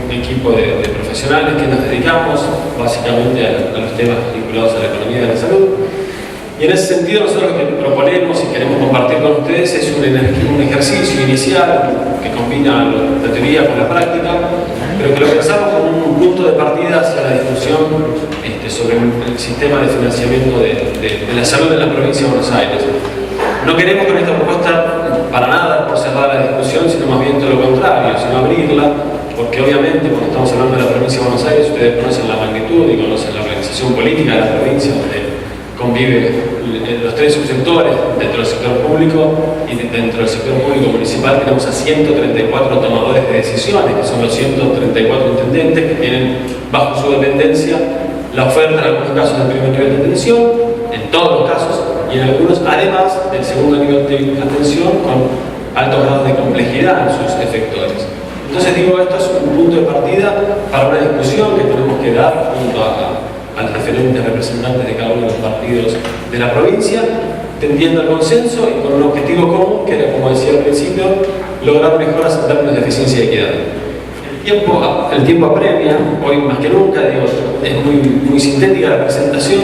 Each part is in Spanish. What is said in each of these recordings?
equipo de profesionales que nos dedicamos básicamente a los temas vinculados a la economía de la salud. Y en ese sentido nosotros lo que proponemos y queremos compartir con ustedes es un ejercicio inicial que combina la teoría con la práctica, pero que lo pensamos como un punto de partida hacia la discusión sobre el sistema de financiamiento de la salud en la provincia de Buenos Aires. No queremos con esta propuesta para nada por cerrar la discusión, sino más bien todo lo contrario, sino abrirla, porque obviamente cuando estamos hablando de la provincia de Buenos Aires ustedes conocen la magnitud y conocen la organización política de la provincia, donde convive los tres subsectores. Dentro del sector público y dentro del sector público municipal tenemos a 134 tomadores de decisiones, que son los 134 intendentes que tienen bajo su dependencia la oferta en algunos casos del primer nivel de atención, en todos los casos, y en algunos además del segundo nivel de atención con altos grados de complejidad en sus efectores. Entonces digo, esto es un punto de partida para una discusión que tenemos que dar junto a los diferentes representantes de cada uno de los partidos de la provincia, tendiendo al consenso y con un objetivo común, que era, como decía al principio, lograr mejoras en términos de eficiencia y equidad. El tiempo apremia, hoy más que nunca, digo, es muy sintética la presentación,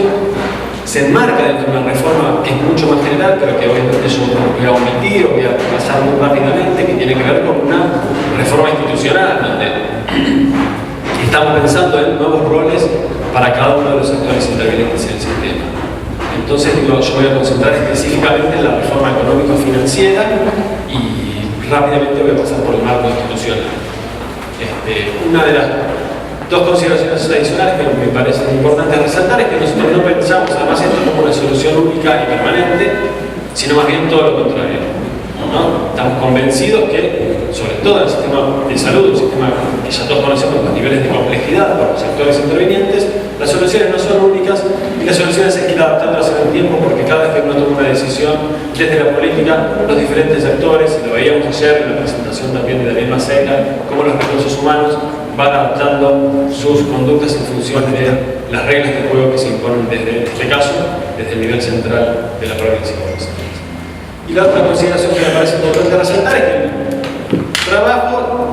se enmarca dentro de una reforma que es mucho más general, pero que obviamente yo voy a omitir o voy a pasar muy rápidamente, que tiene que ver con una reforma institucional, donde estamos pensando en nuevos roles para cada uno de los actores intervenientes en el sistema. Entonces, digo, yo voy a concentrar específicamente en la reforma económico-financiera y rápidamente voy a pasar por el marco institucional. Una de las dos consideraciones adicionales que me parecen importantes resaltar es que nosotros no pensamos además esto como una solución única y permanente, sino más bien todo lo contrario, ¿no? Estamos convencidos que, sobre todo en el sistema de salud, un sistema que ya todos conocemos los niveles de complejidad por los sectores intervinientes, las soluciones no son únicas y las soluciones hay que ir adaptándolas en el tiempo, porque cada vez que uno toma una decisión desde la política, los diferentes actores, y lo veíamos ayer en la presentación también de Daniel Maceira, cómo los recursos humanos van adaptando sus conductas en función de las reglas de juego que se imponen desde, en este caso, desde el nivel central de la provincia de Buenos Aires. Y la otra consideración que me parece importante resaltar es que el trabajo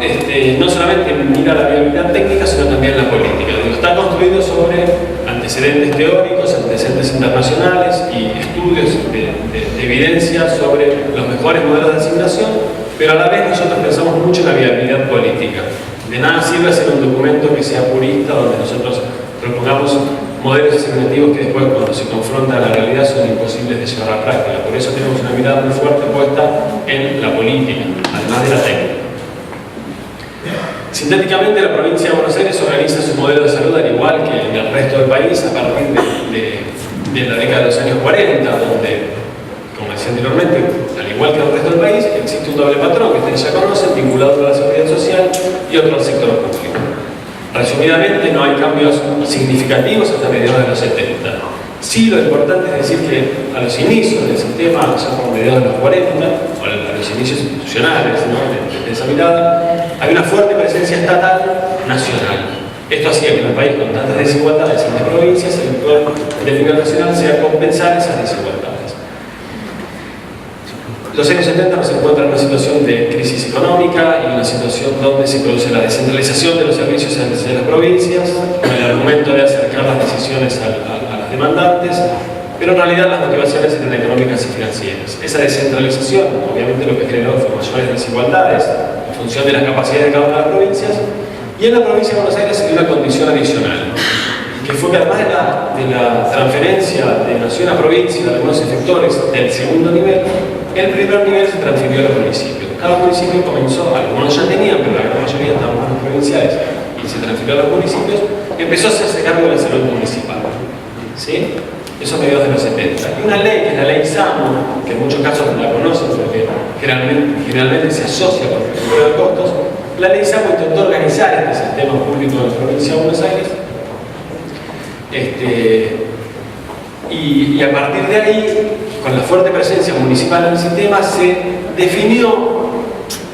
no solamente mira la viabilidad técnica, sino también la política. Está construido sobre antecedentes teóricos, antecedentes internacionales y estudios de evidencia sobre los mejores modelos de asignación, pero a la vez nosotros pensamos mucho en la viabilidad política. De nada sirve hacer un documento que sea purista, donde nosotros propongamos modelos asignativos que después, cuando se confrontan a la realidad, son imposibles de llevar a la práctica. Por eso tenemos una mirada muy fuerte puesta en la política, además de la técnica. Sintéticamente, la provincia de Buenos Aires organiza su modelo de salud al igual que en el resto del país a partir de la década de los años 40, donde, como decía anteriormente, al igual que en el resto del país, existe un doble patrón que ustedes ya conocen, vinculado a la seguridad social y otro al sector público. Resumidamente, no hay cambios significativos hasta mediados de los 70. Sí, lo importante es decir que a los inicios del sistema, ya por mediados de los 40, o a los inicios institucionales, ¿no?, de esa mirada, hay una fuerte presencia estatal nacional. Esto hacía que en un país con tantas desigualdades entre provincias, el rol del nivel nacional sea compensar esas desigualdades. Los años 70 nos encuentran en una situación de crisis económica y una situación donde se produce la descentralización de los servicios de las provincias, con el argumento de acercar las decisiones a las demandantes, pero en realidad las motivaciones eran económicas y financieras. Esa descentralización obviamente lo que generó fue mayores desigualdades en función de las capacidades de cada una de las provincias, y en la provincia de Buenos Aires se dio una condición adicional, que fue que además de la transferencia de nación a provincia de algunos efectores del segundo nivel, el primer nivel se transfirió a los municipios. Cada municipio comenzó, algunos ya tenían, pero la gran mayoría estaban en los provinciales, y se transfirió a los municipios, empezó a hacerse cargo de la salud municipal. ¿Sí? Eso a mediados de los 70. Y una ley, que es la ley SAMU, que en muchos casos no la conocen porque generalmente se asocia con el recupero de costos, la ley SAMU intentó organizar este sistema público de la provincia de Buenos Aires. Y a partir de ahí, con la fuerte presencia municipal en el sistema, se definió,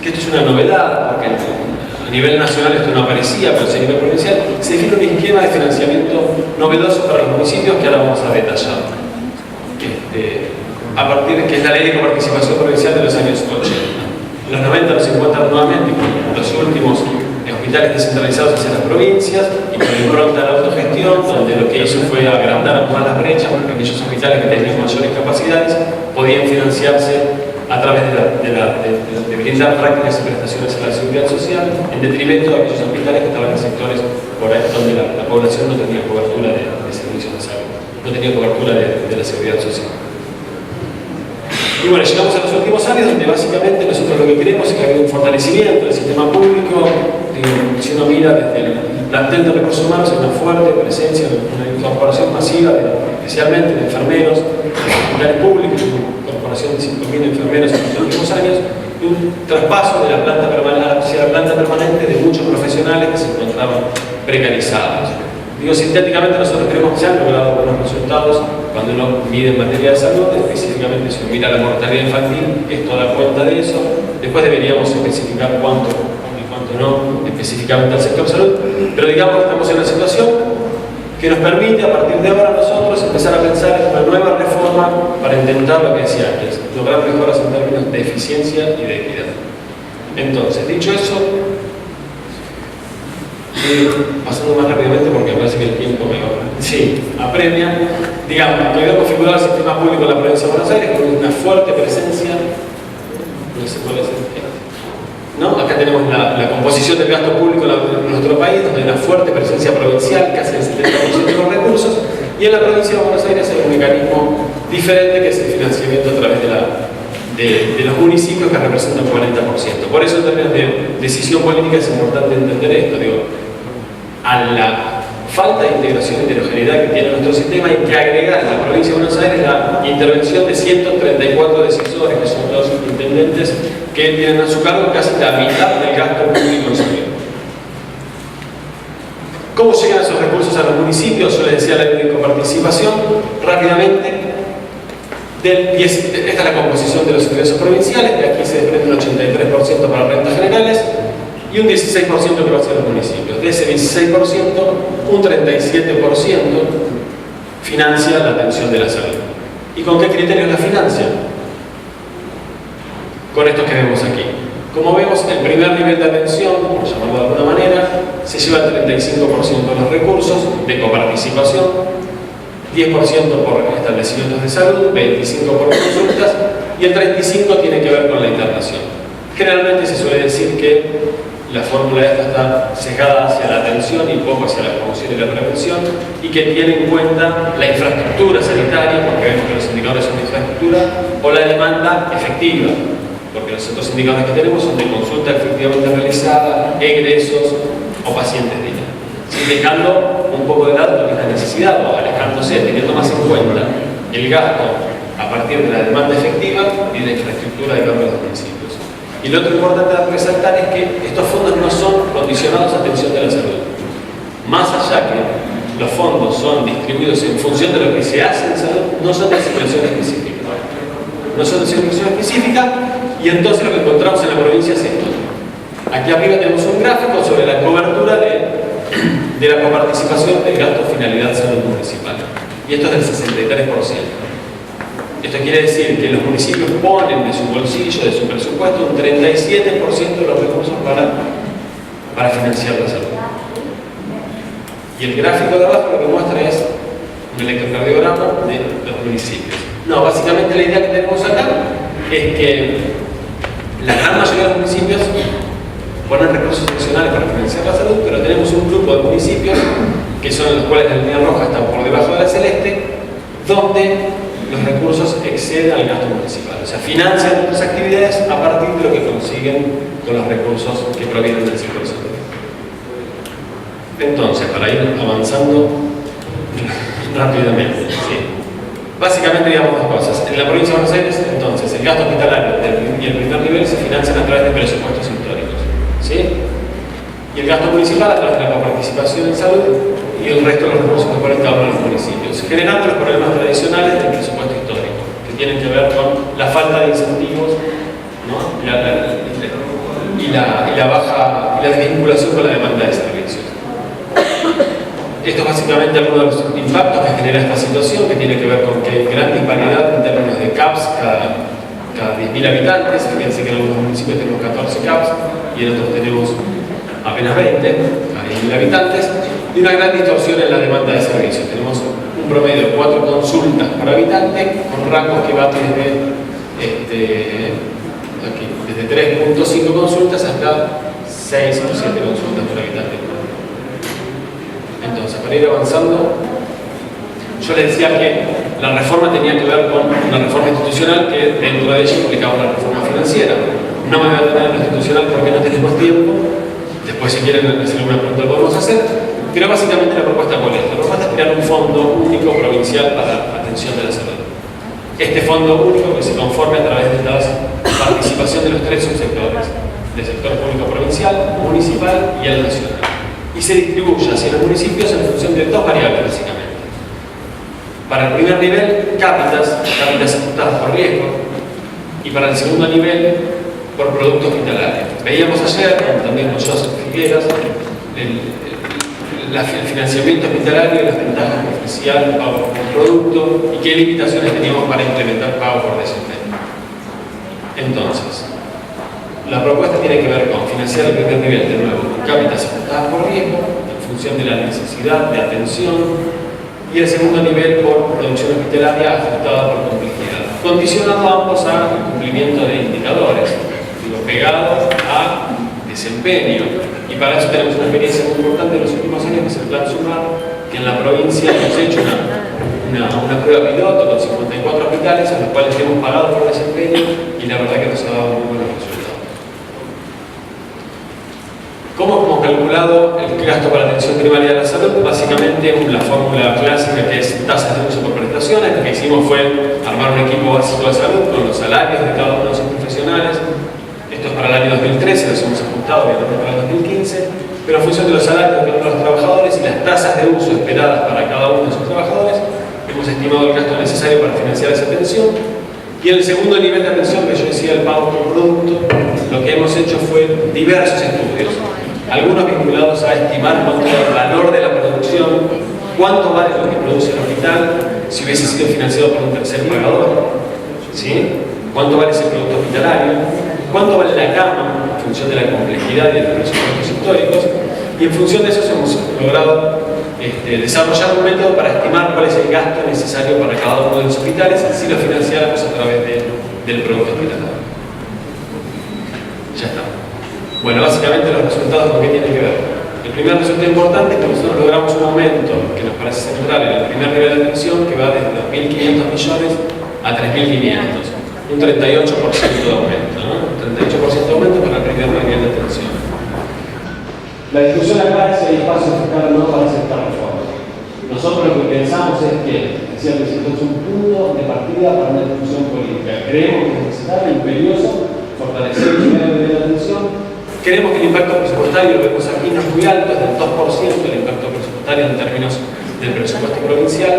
que esto es una novedad, porque a nivel nacional esto no aparecía, pero a nivel provincial, se definió un esquema de financiamiento novedoso para los municipios que ahora vamos a detallar. A partir de que es la ley de coparticipación provincial de los años 80. En los 90 nos encuentran nuevamente con los últimos hospitales hospitales descentralizados hacia las provincias y con impronta a la autogestión, donde lo que hizo fue agrandar más las brechas, porque aquellos hospitales que tenían mayores capacidades podían financiarse a través de brindar prácticas y prestaciones a la seguridad social, en detrimento de aquellos hospitales que estaban en sectores por ahí donde la población no tenía cobertura de servicios de salud, no tenía cobertura de la seguridad social. Y bueno, llegamos a los últimos años donde básicamente nosotros lo que queremos es que haya un fortalecimiento del sistema público. Si uno mira desde el plantel de recursos humanos, hay una fuerte presencia, una incorporación masiva, especialmente de enfermeros, de hospitales públicos, una incorporación de 5.000 enfermeros en los últimos años, y un traspaso de la planta permanente hacia la planta permanente de muchos profesionales que se encontraban precarizados. Digo, sintéticamente nosotros creemos que se han logrado buenos resultados cuando uno mide en materia de salud, específicamente si uno mira la mortalidad infantil, esto da cuenta de eso. Después deberíamos especificar cuánto y cuánto no, específicamente al sector salud, pero digamos que estamos en una situación que nos permite a partir de ahora nosotros empezar a pensar en una nueva reforma para intentar lo que decía antes, lograr mejoras en términos de eficiencia y de equidad. Entonces, dicho eso, pasando más rápidamente porque me parece que el tiempo me va. Sí, apremia. Digamos, la idea configurar el sistema público de la provincia de Buenos Aires con una fuerte presencia. No sé cuál es el. ¿No? Acá tenemos la composición del gasto público en nuestro país, donde hay una fuerte presencia provincial, casi el 70% de los recursos, y en la provincia de Buenos Aires hay un mecanismo diferente que es el financiamiento a través de los municipios que representan 40%. Por eso en términos de decisión política es importante entender esto. Digo, a la falta de integración y heterogeneidad que tiene nuestro sistema hay que agregar en la provincia de Buenos Aires la intervención de 134 decisores, que son los intendentes que tienen a su cargo casi la mitad del gasto público en salud. ¿Cómo llegan esos recursos a los municipios? Yo les decía la ley de coparticipación, rápidamente. Esta es la composición de los ingresos provinciales, de aquí se desprende un 83% para rentas generales y un 16% que va hacia los municipios. De ese 16%, un 37% financia la atención de la salud. ¿Y con qué criterios la financia? Con estos que vemos aquí. Como vemos, el primer nivel de atención, por llamarlo de alguna manera, se lleva el 35% de los recursos de coparticipación, 10% por establecimientos de salud, 25% por consultas y el 35% tiene que ver con la internación. Generalmente se suele decir que la fórmula esta está sesgada hacia la atención y poco hacia la promoción y la prevención, y que tiene en cuenta la infraestructura sanitaria, porque vemos que los indicadores son de infraestructura, o la demanda efectiva, porque los otros indicadores que tenemos son de consulta efectivamente realizada, egresos o pacientes dignos. Dejando un poco de lado lo que es la necesidad, o alejándose, teniendo más en cuenta el gasto a partir de la demanda efectiva y de la infraestructura de cada uno de los municipios. Y lo otro importante de resaltar es que estos fondos no son condicionados a atención de la salud. Más allá que los fondos son distribuidos en función de lo que se hace en salud, no son de asignación específica. No son de asignación específica, y entonces lo que encontramos en la provincia es esto. Aquí arriba tenemos un gráfico sobre la cobertura de la coparticipación del gasto finalidad salud municipal. Y esto es del 63%. Esto quiere decir que los municipios ponen de su bolsillo, de su presupuesto, un 37% de los recursos para financiar la salud. Y el gráfico de abajo lo que muestra es un electrocardiograma de los municipios. No, básicamente la idea que tenemos acá es que la gran mayoría de los municipios ponen recursos adicionales para financiar la salud, pero tenemos un grupo de municipios, que son los cuales la línea roja están por debajo de la celeste, donde los recursos exceden al gasto municipal. O sea, financian otras actividades a partir de lo que consiguen con los recursos que provienen del sector salud. Entonces, para ir avanzando rápidamente, ¿sí? Básicamente digamos dos cosas. En la provincia de Buenos Aires, entonces, el gasto hospitalario y el primer nivel se financian a través de presupuestos históricos, ¿sí? Y el gasto municipal a través de la coparticipación en salud y el resto de los recursos que ponen cada uno de los municipios, generando los problemas tradicionales del presupuesto histórico, que tienen que ver con la falta de incentivos, ¿no? y la desvinculación con la demanda de servicios. Esto es básicamente algunos de los impactos que genera esta situación, que tiene que ver con que hay gran disparidad en términos de CAPS cada 10.000 habitantes. Fíjense que en algunos municipios tenemos 14 CAPS y en otros tenemos apenas 20.000 habitantes, y una gran distorsión en la demanda de servicios. Tenemos un promedio de 4 consultas por habitante, con rangos que van desde 3.5 consultas hasta 6 o 7 consultas por habitante. Entonces, para ir avanzando, yo les decía que la reforma tenía que ver con una reforma institucional que dentro de ella implicaba una reforma financiera. No me voy a detener en lo institucional porque no tenemos tiempo. Después, si quieren hacer alguna pregunta, lo podemos hacer. Pero básicamente la propuesta cuál es. La propuesta es crear un fondo único provincial para atención de la salud. Este fondo único que se conforme a través de la participación de los 3 subsectores, del sector público provincial, municipal y el nacional. Y se distribuye hacia los municipios en función de 2 variables básicamente. Para el primer nivel, cápitas ajustadas por riesgo, y para el segundo nivel, por producto hospitalario. Veíamos ayer, también con Joseph Figueras, el financiamiento hospitalario y las ventajas que ofrecía el pago por producto y qué limitaciones teníamos para implementar pago por desempeño. Entonces, la propuesta tiene que ver con financiar el primer nivel, de nuevo, con cápitas ajustadas por riesgo, en función de la necesidad de atención, y el segundo nivel por producción hospitalaria ajustada por complejidad, condicionando ambos al cumplimiento de indicadores, pegados a desempeño. Y para eso tenemos una experiencia muy importante en los últimos años, que es el Plan Sumar, que en la provincia hemos hecho una prueba piloto con 54 hospitales a los cuales hemos pagado por desempeño, y la verdad que nos ha dado muy buenos resultados. ¿Cómo hemos calculado el gasto para la atención primaria de la salud? Básicamente la fórmula clásica, que es tasas de uso por prestaciones. Lo que hicimos fue armar un equipo básico de salud con los salarios de cada uno de sus profesionales. Esto es para el año 2013, los hemos ajustado obviamente para el 2015, pero en función de los salarios de cada uno de los trabajadores y las tasas de uso esperadas para cada uno de sus trabajadores, hemos estimado el gasto necesario para financiar esa atención. Y en el segundo nivel de atención, que yo decía el pago por producto, lo que hemos hecho fue diversos estudios, algunos vinculados a estimar cuánto era el valor de la producción, cuánto vale lo que produce el hospital, si hubiese sido financiado por un tercer pagador, ¿sí? Cuánto vale ese producto hospitalario, cuánto vale la cama, en función de la complejidad y de los presupuestos históricos, y en función de eso hemos logrado desarrollar un método para estimar cuál es el gasto necesario para cada uno de los hospitales si lo financiáramos a través del producto hospitalario. Ya está. Bueno, básicamente los resultados con qué tienen que ver. El primer resultado importante es que nosotros logramos un aumento que nos parece central en el primer nivel de atención, que va desde 2.500 millones a 3.500. Un 38% de aumento, ¿no? Un 38% de aumento para el primer nivel de atención. La discusión acá es si hay espacio fiscal o no para aceptar reformas. Nosotros lo que pensamos es que, decía que esto es un punto de partida para una discusión política. Creemos que es necesario, imperioso, fortalecer el primer nivel de atención. Creemos que el impacto presupuestario, lo vemos aquí, no es muy alto, es del 2% el impacto presupuestario en términos del presupuesto provincial.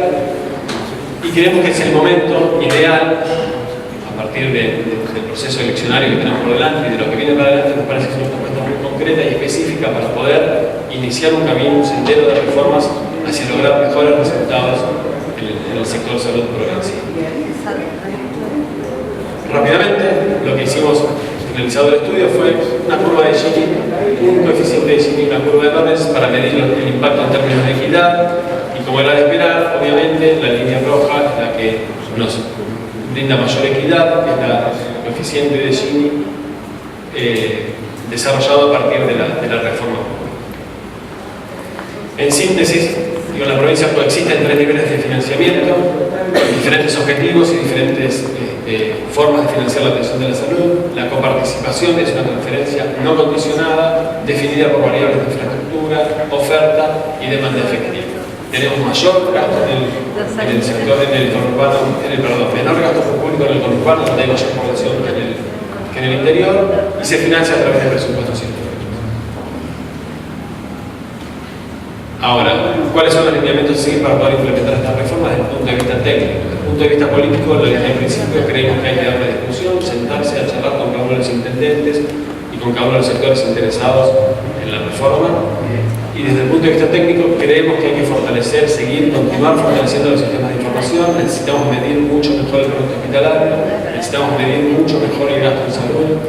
Y creemos que es el momento ideal, a partir del proceso eleccionario que tenemos por delante y de lo que viene para adelante, nos parece que es una propuesta muy concreta y específica para poder iniciar un camino, un sendero de reformas hacia lograr mejores resultados en el sector salud provincial. Rápidamente, lo que hicimos finalizado el estudio fue una curva de Gini, un coeficiente de Gini y una curva de Lorenz para medir el impacto en términos de equidad, y como era de esperar, obviamente la línea roja es la que nos brinda mayor equidad, que es el coeficiente de Gini desarrollado a partir de la reforma pública. En síntesis, en la provincia coexisten 3 niveles de financiamiento, diferentes objetivos y diferentes formas de financiar la atención de la salud. La coparticipación es una transferencia no condicionada, definida por variables de infraestructura, oferta y demanda efectiva. Tenemos mayor gasto en el sector, en el conurbano, menor gasto público en el conurbano, donde hay mayor población que en el interior, y se financia a través de presupuestos históricos. Ahora, ¿cuáles son los lineamientos a seguir para poder implementar estas reformas desde el punto de vista técnico? Desde el punto de vista político, lo dije al principio, creemos que hay que dar una discusión, sentarse a charlar con cada uno de los intendentes y con cada uno de los sectores interesados en la reforma. Y desde el punto de vista técnico, creemos que hay que fortalecer, continuar fortaleciendo los sistemas de información. Necesitamos medir mucho mejor el producto hospitalario, necesitamos medir mucho mejor el gasto en salud,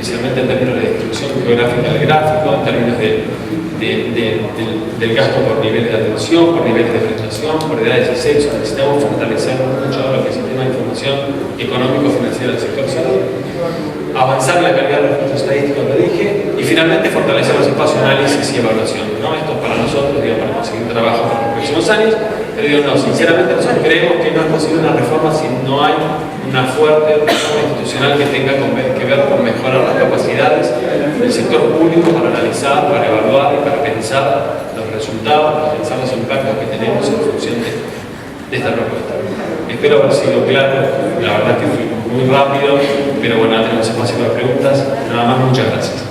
especialmente en términos de distribución geográfica del gráfico, en términos del gasto por niveles de atención, por niveles de prestación, por edades y sexo. Necesitamos fortalecer mucho lo que es el sistema de información económico-financiera del sector salud, avanzar en la calidad de los registros estadísticos, lo dije, y finalmente fortalecer los espacios de análisis y evaluación, ¿no? Esto es para nosotros, digo, para conseguir trabajo para los próximos años, pero digo, no, sinceramente nosotros creemos que no es posible una reforma si no hay una fuerte reforma institucional que tenga que ver con mejorar las capacidades del sector público para analizar, para evaluar y para pensar los resultados, para pensar los impactos que tenemos en función de esta propuesta. Espero haber sido claro, la verdad que fui muy rápido, pero bueno, tenemos espacio para preguntas. Nada más, muchas gracias.